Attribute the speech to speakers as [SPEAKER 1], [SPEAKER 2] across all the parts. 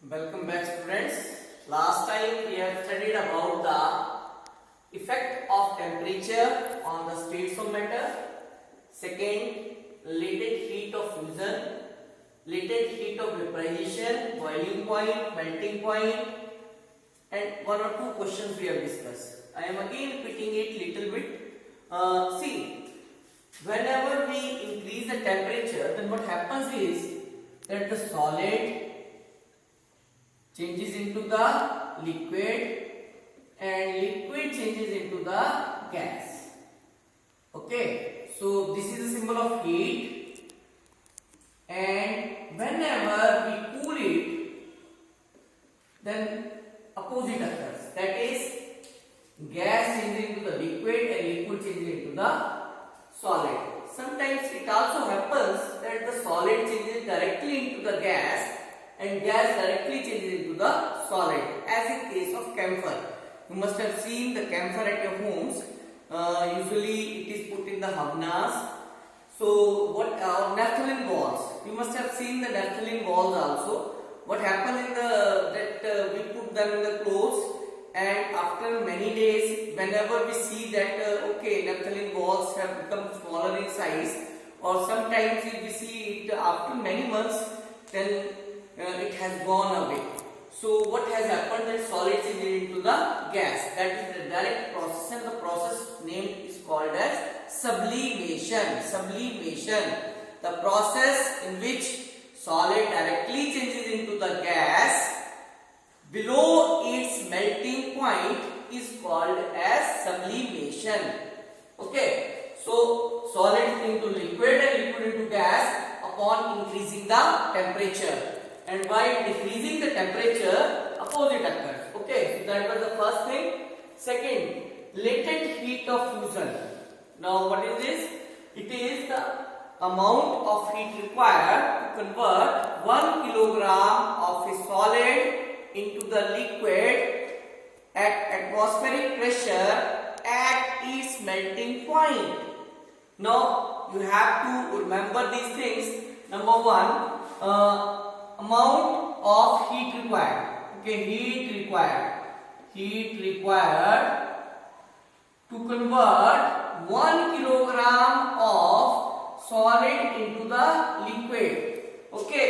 [SPEAKER 1] Welcome back, students. Last time we have studied about the effect of temperature on the states of matter. Second, latent heat of fusion, latent heat of vaporization, boiling point, melting point, and one or two questions we have discussed. I am again repeating it little bit. See, whenever we increase the temperature, then what happens is that the solid changes into the liquid and liquid changes into the gas. Okay, so this is a symbol of heat, and whenever we cool it, then opposite occurs. That is, gas changes into the liquid and liquid changes into the solid. Sometimes it also happens that the solid changes directly into the gas and gas directly changes into the solid, as in case of camphor. You must have seen the camphor at your homes. Usually it is put in the havnas. So what naphthalene balls, you must have seen the naphthalene balls also. What happens in the we put them in the clothes, and after many days, whenever we see that okay, naphthalene balls have become smaller in size, or sometimes if we see it after many months, then it has gone away. So what has happened, that solid changes into the gas. That is the direct process, and the process name is called as sublimation. Sublimation, the process in which solid directly changes into the gas below its melting point is called as sublimation. Okay, so solid into liquid and liquid into gas upon increasing the temperature. And by decreasing the temperature, opposite occurs. Okay, so that was the first thing. Second, latent heat of fusion. Now what is this? It is the amount of heat required to convert 1 kilogram of a solid into the liquid at atmospheric pressure at its melting point. Now you have to remember these things. Number one, amount of heat required. Okay, heat required to convert 1 kilogram of solid into the liquid. Okay,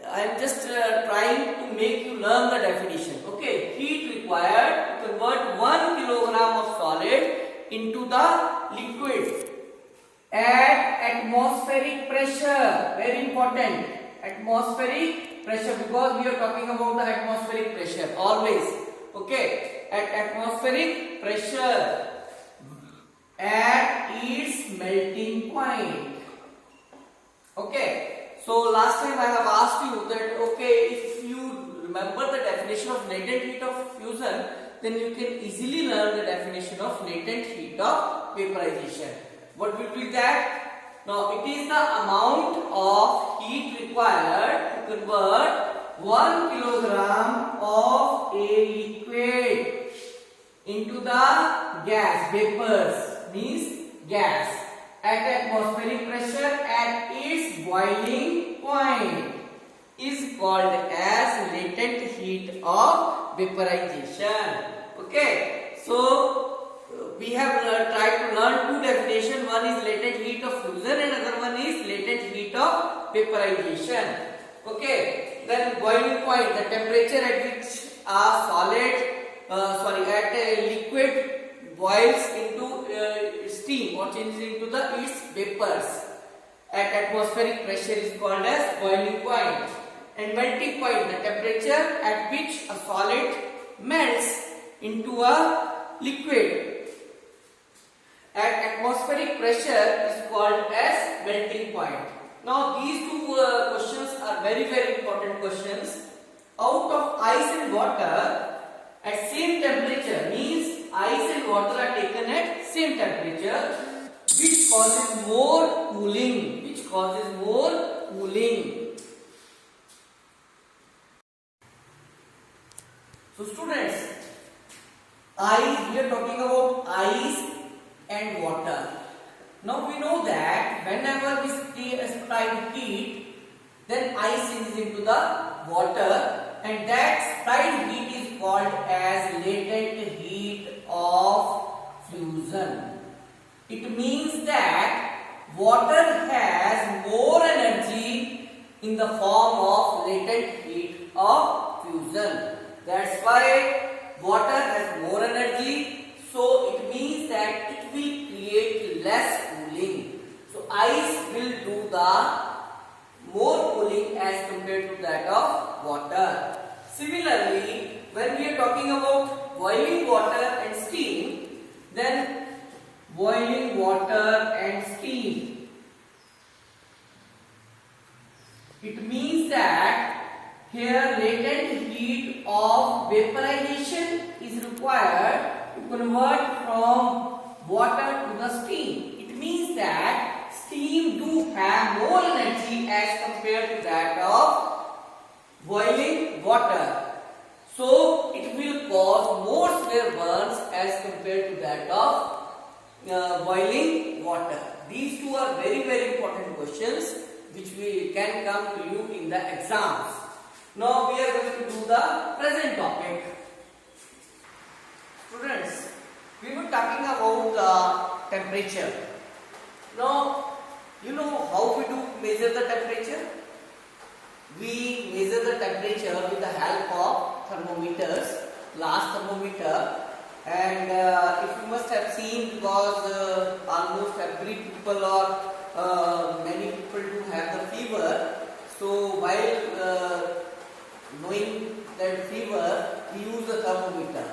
[SPEAKER 1] I am just trying to make you learn the definition. Okay, heat required to convert 1 kilogram of solid into the liquid at atmospheric pressure. Very important, atmospheric pressure, because we are talking about the atmospheric pressure always. Okay, at atmospheric pressure at its melting point. Okay. So last time I have asked you that okay, if you remember the definition of latent heat of fusion, then you can easily learn the definition of latent heat of vaporization. What will be that? Now it is the amount of heat required to convert 1 kilogram of a liquid into the gas, vapors means gas, at atmospheric pressure at its boiling point is called as latent heat of vaporization. Okay, so we have tried to learn two definitions. One is latent heat of fusion and another one is latent heat of vaporization. Okay, then boiling point, the temperature at which at a liquid boils into steam or changes into its vapors at atmospheric pressure is called as boiling point. And melting point, the temperature at which a solid melts into a liquid at atmospheric pressure is called as melting point. Now these two questions are very important questions. Out of ice and water at same temperature, means ice and water are taken at same temperature, which causes more cooling. So students, ice, we are talking about ice and water. Now we know that whenever we apply heat, then ice changes into the water, and that Sprite heat is called as latent heat of fusion. It means that water has more energy in the form of latent heat of fusion. That's why water has more energy, so it means that it will create less cooling. So ice will do the more cooling as compared to that of water. Similarly, when we are talking about boiling water and steam, then boiling water and steam, it means that here latent heat of vaporization is required to convert from water to the steam. It means that steam do have more energy as compared to that of boiling water. So it will cause more flare burns as compared to that of boiling water. These two are very, very important questions which we can come to you in the exams. Now we are going to do the present topic. Students, we were talking about the temperature. Now, you know how we do measure the temperature? We measure the temperature with the help of thermometers, glass thermometer, and if you must have seen, because almost every people or many people do have the fever, so while knowing that fever, we use the thermometer.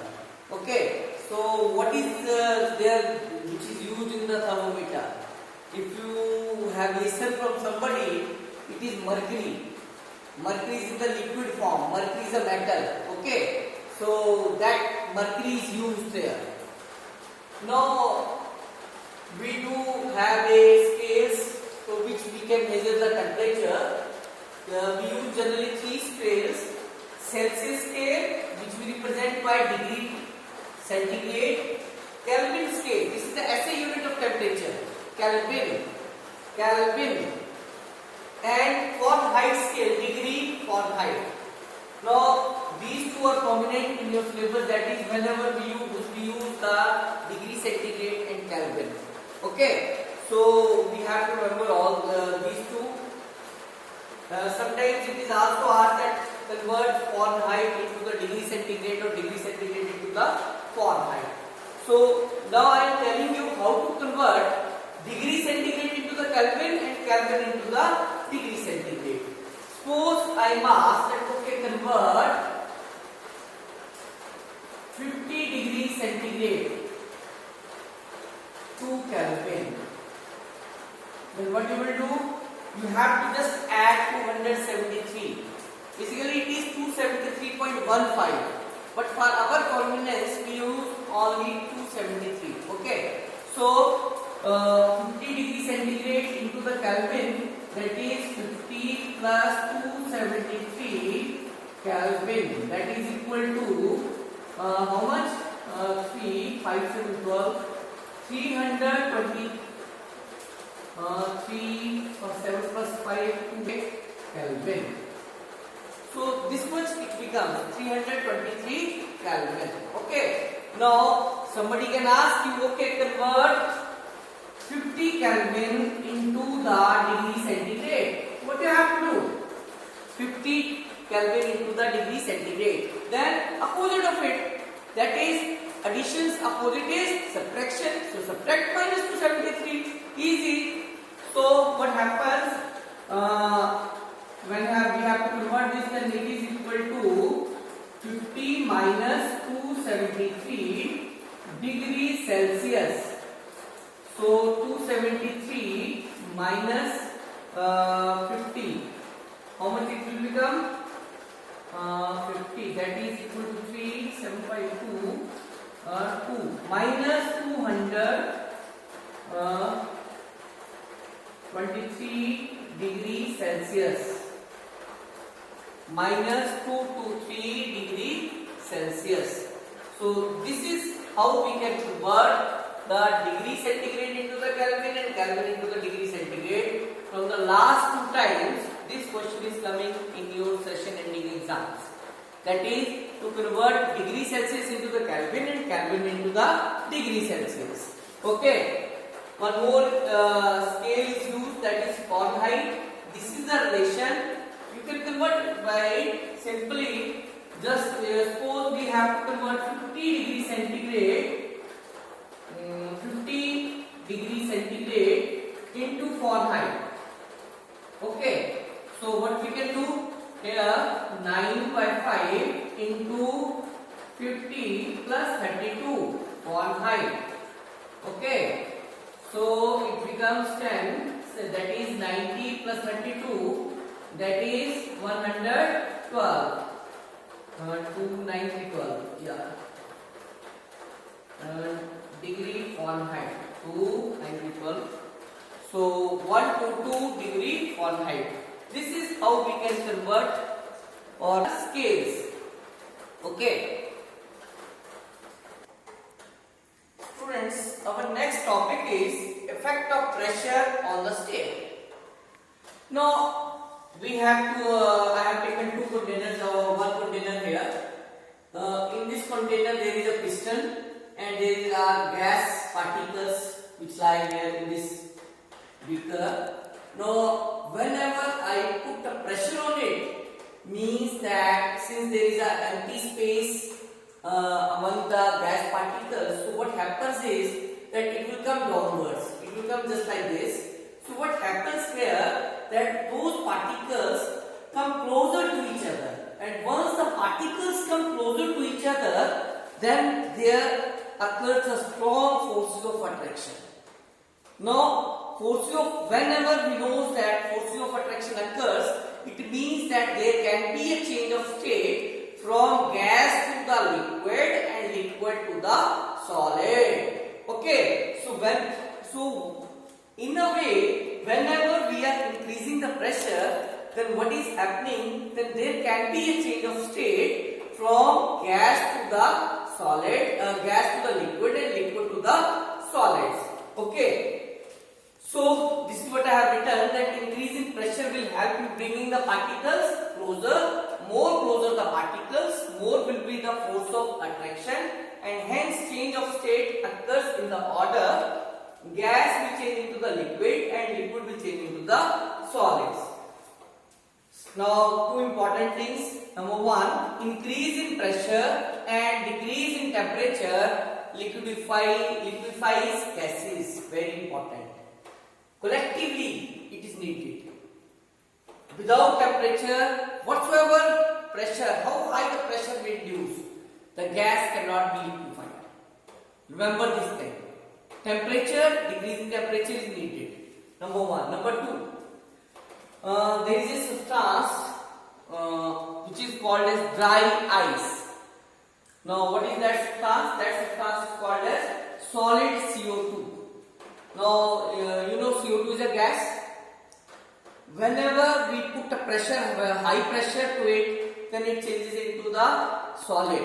[SPEAKER 1] Okay, so what is there which is used in the thermometer? If you have listened from somebody, it is mercury. Mercury is in the liquid form. Mercury is a metal. Okay, so that mercury is used there. Now we do have a scales so which we can measure the temperature. We use generally three scales: Celsius scale, which we represent by degree centigrade; Kelvin scale, this is the SI unit of temperature, Kelvin, and Fahrenheit scale, degree Fahrenheit. Now these two are prominent in your syllabus. That is, whenever we use the degree centigrade and Kelvin. Okay, so we have to remember all these two. Sometimes it is also asked that convert Fahrenheit into the degree centigrade or degree centigrade into the Fahrenheit. So now I am telling you how to convert degree centigrade into the Kelvin and Kelvin into the degree centigrade. Suppose I am asked that okay, convert 50 degree centigrade to Kelvin. Then what you will do? You have to just add 273. Basically it is 273.15, but for our convenience we use only 273. Okay, so 50 degree centigrade into the Kelvin, that is 50 plus 273 Kelvin, that is equal to how much? 3, 5, 7, 12, 320. 3 or 7 plus 5 to Kelvin. So this much it becomes 323 Kelvin. Okay. Now somebody can ask you, okay, convert 50 Kelvin into the degree centigrade. What you have to do? 50 Kelvin into the degree centigrade. Then opposite of it, that is addition's opposite is subtraction. So subtract minus 273. Easy. So what happens when we have to convert this, then it is equal to 50 minus 273 degrees Celsius. So 273 minus 50. How much it will become? 50. That is equal to 3752 2 minus 223 degrees Celsius minus 223 degree Celsius. So this is how we can convert the degree centigrade into the Kelvin and Kelvin into the degree centigrade. From the last two times this question is coming in your session ending exams. That is to convert degree Celsius into the Kelvin and Kelvin into the degree Celsius. Okay. One more scale is used, that is Fahrenheit. This is the relation. You can convert by simply just suppose we have to convert 50 degrees centigrade, 50 degrees centigrade into Fahrenheit. Okay. So what we can do here, 9 by 5 into 50 plus 32 Fahrenheit. Okay. So it becomes 10. So that is 90 plus 32. That is 112. 29012. Yeah. Degree Fahrenheit. 29012. So 122 degree Fahrenheit. This is how we can convert or scales. Okay. Students, our next topic is effect of pressure on the scale. Now we have to. I have taken two containers or one container here. In this container there is a piston and there are gas particles which lie here in this beaker. Now whenever I put the pressure on it, means that since there is an empty space among the gas particles, so what happens is that it will come downwards. It will come just like this. So what happens here, that those particles come closer to each other, and once the particles come closer to each other, then there occurs a strong forces of attraction. Now whenever we know that forces of attraction occurs, it means that there can be a change of state from gas to the liquid and liquid to the solid. Okay, so in a way, whenever we are increasing the pressure, then what is happening, then there can be a change of state from gas to the solid, gas to the liquid and liquid to the solids. Okay. So this is what I have written, that increase in pressure will help you bringing the particles closer. More closer the particles, more will be the force of attraction, and hence change of state occurs in the order. Gas will change into the liquid and liquid will change into the solids. Now two important things. Number one, increase in pressure and decrease in temperature liquefies gases. Very important. Collectively it is needed. Without temperature, whatsoever pressure, how high the pressure we induce, the gas cannot be liquefied. Remember this thing. Temperature, decrease in temperature is needed. Number one. Number two, there is a substance which is called as dry ice. Now what is that substance? That substance is called as solid CO2. Now you know CO2 is a gas. Whenever we put a pressure, high pressure to it, then it changes into the solid.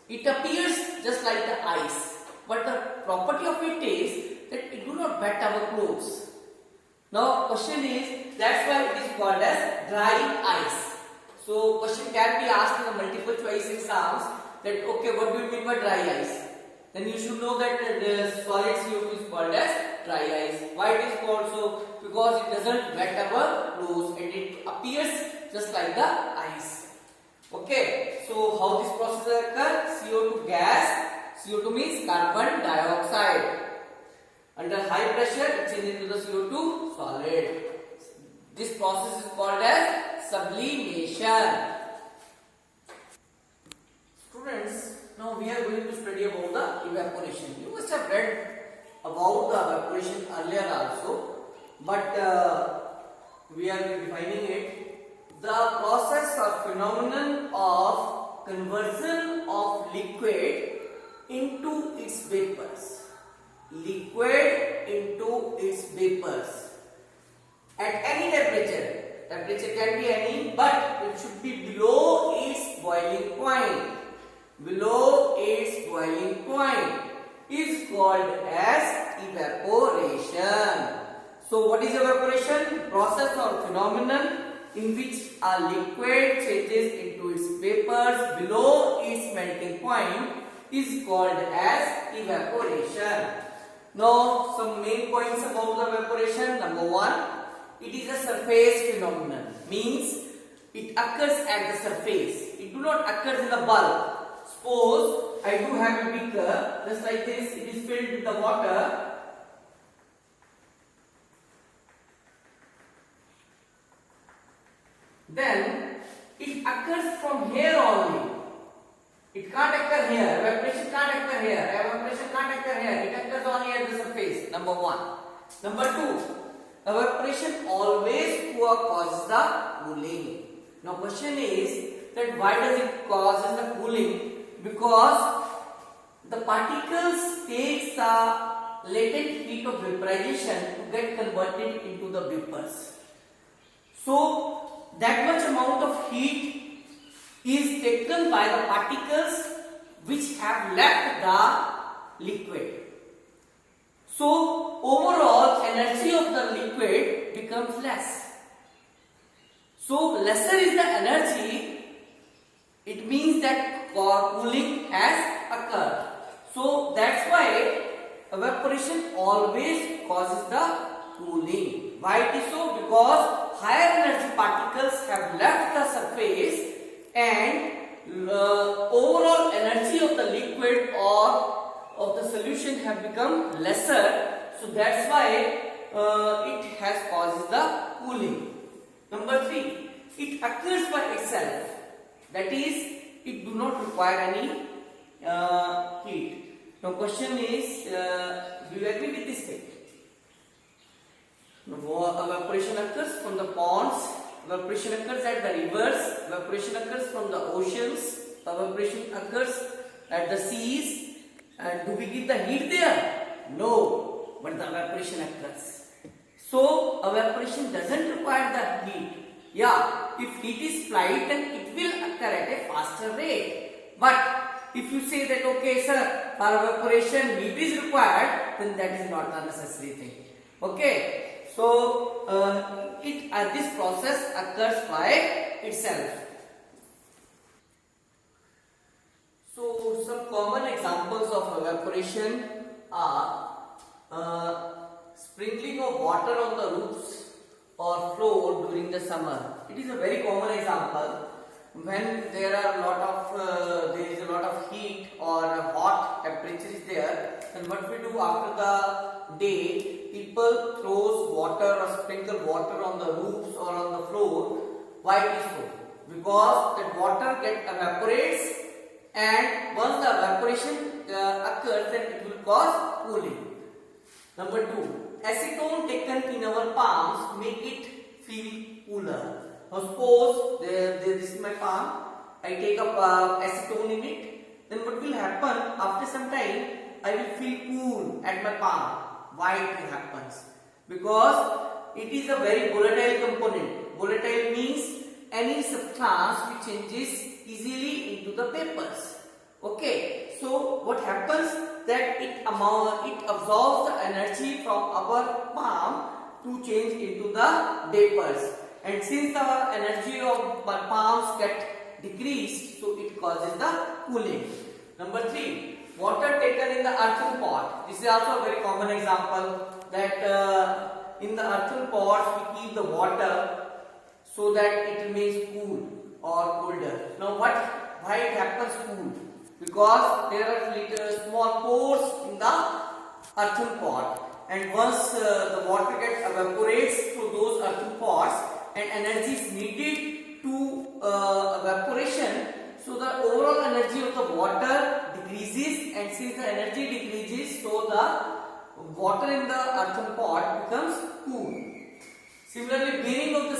[SPEAKER 1] It appears just like the ice, but the property of it is that it do not wet our clothes. Now question is, that's why it is called as dry ice. So question can be asked in the multiple choice exams that okay, what do you mean by dry ice? Then you should know that the solid CO2 is called as dry ice. Why it is called so? Because it doesn't wet our clothes and it appears just like the ice. Okay, so how this process occurs? CO2 gas, CO2 means carbon dioxide. Under high pressure it changes into the CO2 solid. This process is called as sublimation. Students, now we are going to study about the evaporation. You must have read about the evaporation earlier also, but we are defining it. The process or phenomenon of conversion of liquid into its vapors. Liquid into its vapors. At any temperature. Temperature can be any, but it should be below its boiling point. Below its boiling point is called as evaporation. So what is evaporation? Process or phenomenon in which a liquid changes into its vapors below its melting point is called as evaporation. Now, some main points about the evaporation. Number one, it is a surface phenomenon. Means it occurs at the surface. It do not occur in the bulk. Suppose I do have a beaker, just like this. It is filled with the water. Then it occurs from here only. It can't occur here. Evaporation can't occur here. Evaporation can't occur here. It occurs only at the surface. Number one. Number two, evaporation always causes the cooling. Now question is that why does it causes the cooling? Because the particles takes the latent heat of vaporization to get converted into the vapors. So that much amount of heat is taken by the particles which have left the liquid. So overall energy of the liquid becomes less. So lesser is the energy, it means that cooling has occurred. So that's why evaporation always causes the cooling. Why it is so? Because higher energy particles have left the surface and overall energy of the liquid or of the solution have become lesser. So that's why it has caused the cooling. Number three, it occurs by itself. That is, it do not require any heat. Now question is, do you agree with this thing? Evaporation occurs from the ponds, evaporation occurs at the rivers, evaporation occurs from the oceans, evaporation occurs at the seas. And do we get the heat there? No, but the evaporation occurs. So evaporation doesn't require the heat. Yeah, if heat is applied, then it will occur at a faster rate. But if you say that, okay sir, for evaporation heat is required, then that is not a necessary thing. Okay. So this process occurs by itself. So some common examples of evaporation are sprinkling of water on the roofs or floor during the summer. It is a very common example. When there is a lot of heat or a hot temperature is there, then what we do after the day, people throws water or sprinkle water on the roofs or on the floor. Why it is so? Because that water evaporates, and once the evaporation occurs, then it will cause cooling. Number two, acetone taken in our palms make it feel cooler. Now suppose this is my palm, I take up acetone in it, then what will happen? After some time, I will feel cool at my palm. Why it happens? Because it is a very volatile component. Volatile means any substance which changes easily into the vapors. Okay, so what happens that it absorbs the energy from our palm to change into the vapors. And since the energy of my palms get decreased, so it causes the cooling. Number three, water taken in the earthen pot. This is also a very common example that in the earthen pots we keep the water so that it remains cool or colder. Now why it happens cool? Because there are little small pores in the earthen pot, and once the water evaporates through those earthen pots and energy is needed to evaporation, so the overall energy of the water decreases, and since the energy decreases, so the water in the earthen pot becomes cool. Similarly, wearing of the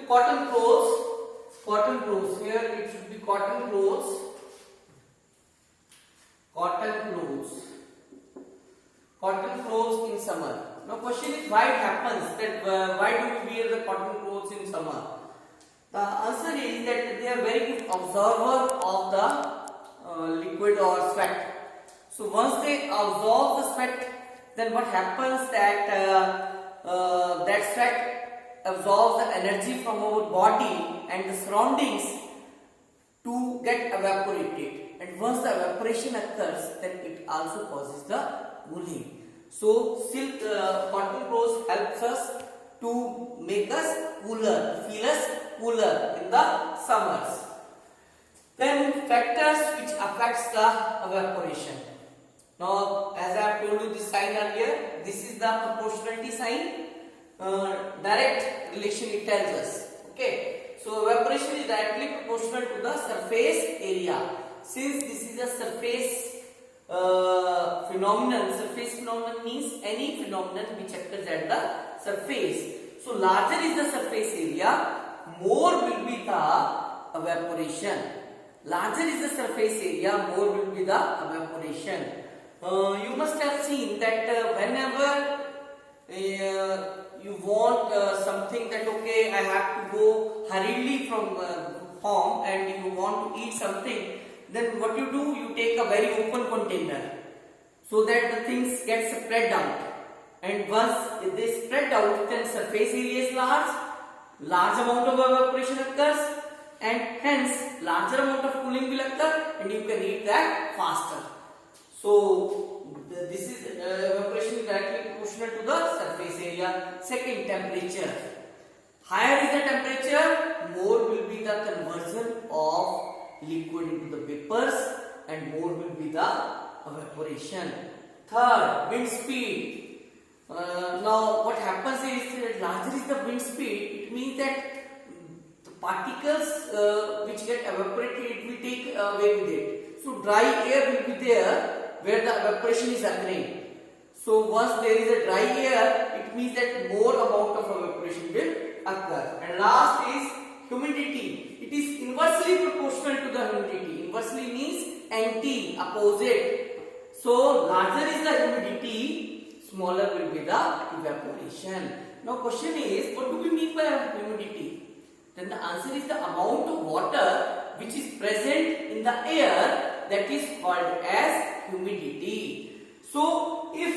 [SPEAKER 1] cotton clothes, here it should be cotton clothes in summer. Now question is why it happens, that why do we wear the cotton clothes in summer? The answer is that they are very good absorber of the liquid or sweat. So once they absorb the sweat, then what happens that that sweat absorbs the energy from our body and the surroundings to get evaporated, and once the evaporation occurs, then it also causes the cooling. So silk cotton clothes helps us to make us cooler, feel us cooler in the summers. Then factors which affects the evaporation. Now, as I have told you this sign earlier, this is the proportionality sign. Direct relation it tells us. Okay, so evaporation is directly proportional to the surface area. Since this is a surface phenomenon, surface phenomenon means any phenomenon which occurs at the surface. So larger is the surface area, more will be the evaporation. Larger is the surface area, more will be the evaporation. You must have seen that whenever you want something that okay, I have to go hurriedly from home and you want to eat something, then what you do, you take a very open container so that the things get spread out, and once they spread out, then surface area is large amount of evaporation occurs, and hence larger amount of cooling will occur and you can eat that faster. So this is evaporation is directly proportional to the surface area. Second, temperature. Higher is the temperature, more will be the conversion of liquid into the vapors and more will be the evaporation. Third, wind speed. Now what happens is larger is the wind speed, it means that the particles which get evaporated, it will take away with it. So dry air will be there where the evaporation is occurring. So once there is a dry air, it means that more amount of evaporation will occur. And last is humidity. It is inversely proportional to the humidity. Inversely means anti, opposite. So larger is the humidity, smaller will be the evaporation. Now question is, what do we mean by humidity? Then the answer is the amount of water which is present in the air, that is called as humidity. So if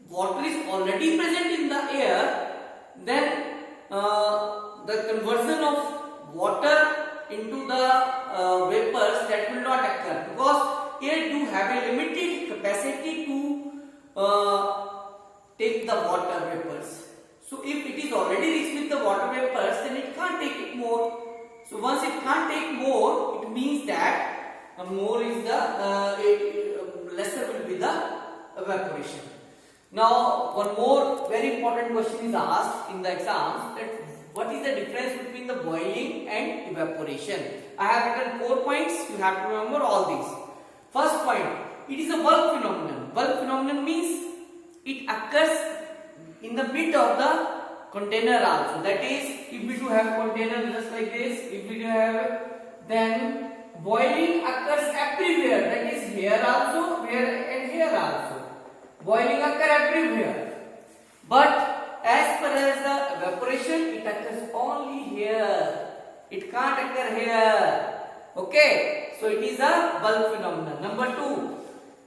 [SPEAKER 1] water is already present in the air, then the conversion of water into the vapors, that will not occur, because air do have a limited capacity to take the water vapors. So if it is already rich with the water vapors, then it can't take it more. So once it can't take more, it means that more is the lesser will be the evaporation. Now one more very important question is asked in the exams, that what is the difference between the boiling and evaporation? I have written 4 points, you have to remember all these. First point, it is a bulk phenomenon. Bulk phenomenon means it occurs in the mid of the container also. That is, if we do have container just like this, if we do have, then boiling occurs everywhere. That is here also, here and here also. Boiling occurs everywhere. But as far as the evaporation, it occurs only here. It can't occur here. Okay, so it is a bulk phenomenon. Number 2,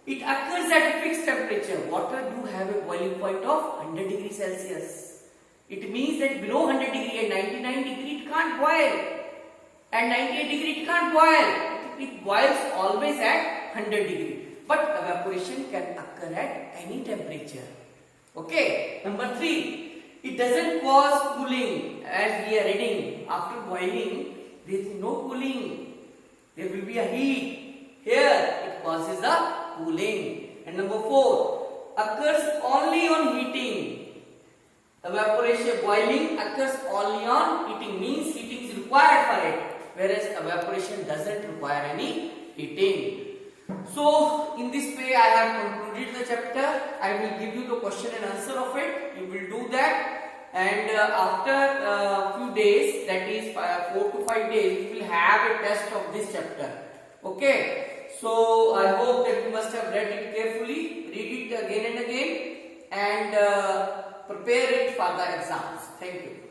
[SPEAKER 1] it occurs at a fixed temperature. Water do have a boiling point of 100 degrees Celsius. It means that below 100 degree and 99 degree it can't boil. And 98 degree it can't boil. It boils always at 100 degree. But evaporation can occur at any temperature. Okay. Number 3, it doesn't cause cooling. As we are reading, after boiling, there is no cooling. There will be a heat. Here it causes the cooling. And number 4, occurs only on heating. Evaporation, boiling occurs only on heating, means heating is required for it, whereas evaporation doesn't require any heating. So in this way I have concluded the chapter. I will give you the question and answer of it. You will do that, and after a few days, that is 4 to 5 days, we will have a test of this chapter. Okay, so I hope that you must have read it carefully, read it again and again, and prepare it for the exams. Thank you.